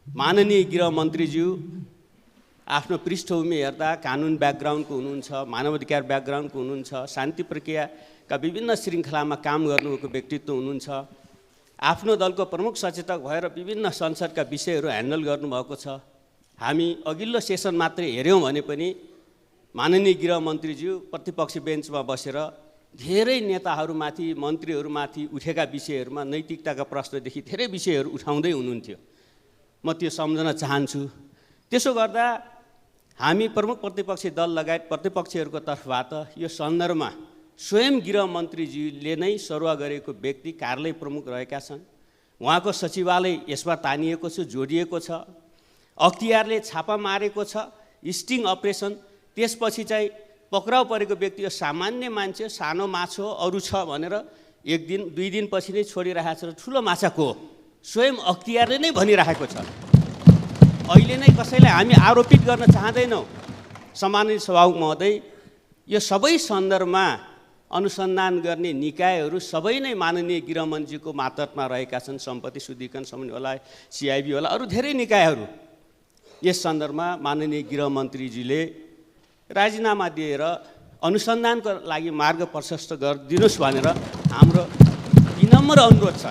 माननीय गृहमन्त्रीज्यू आफ्नो पृष्ठभूमि हेर्दा कानुन ब्याकग्राउन्डको हुनुहुन्छ, मानवाधिकार ब्याकग्राउन्डको हुनुहुन्छ, शान्ति प्रक्रियाका विभिन्न श्रृङ्खलामा काम गर्नुभएको व्यक्तित्व हुनुहुन्छ। आफ्नो दलको प्रमुख सचेतक भएर विभिन्न संसदका विषयहरू ह्यान्डल गर्नुभएको छ। हामी अघिल्लो सेसन मात्रै हेऱ्यौँ भने पनि माननीय गृहमन्त्रीज्यू प्रतिपक्ष बेन्चमा बसेर धेरै नेताहरूमाथि, मन्त्रीहरूमाथि उठेका विषयहरूमा नैतिकताका प्रश्नदेखि धेरै विषयहरू उठाउँदै हुनुहुन्थ्यो। म त्यो सम्झन चाहन्छु। त्यसो गर्दा हामी प्रमुख प्रतिपक्षी दल लगायत प्रतिपक्षीहरूको तर्फबाट यो सन्दर्भमा स्वयं गृहमन्त्रीज्यूले नै सरुवा गरेको व्यक्ति कार्यालय प्रमुख रहेका छन्। उहाँको सचिवालय यसमा तानिएको छ, जोडिएको छ। अख्तियारले छापा मारेको छ, स्टिङ अपरेसन। त्यसपछि चाहिँ पक्राउ परेको व्यक्ति यो सामान्य मान्छे, सानो माछो अरू छ भनेर एक दिन दुई दिनपछि नै छोडिरहेको छ। ठुलो माछा को हो? स्वयं अख्तियारले नै भनिरहेको छ। अहिले नै कसैलाई हामी आरोपित गर्न चाहँदैनौँ। सम्मानित सभामुख महोदय, यो सबै सन्दर्भमा अनुसन्धान गर्ने निकायहरू सबै नै माननीय गृहमन्त्रीको मातहतमा रहेका छन्। सम्पत्ति शुद्धिकरण समिति होला, सिआइबी होला, अरू धेरै निकायहरू। यस सन्दर्भमा माननीय गृहमन्त्रीजीले राजीनामा दिएर अनुसन्धानको लागि मार्ग प्रशस्त गरिदिनुहोस् भनेर हाम्रो विनम्र अनुरोध छ।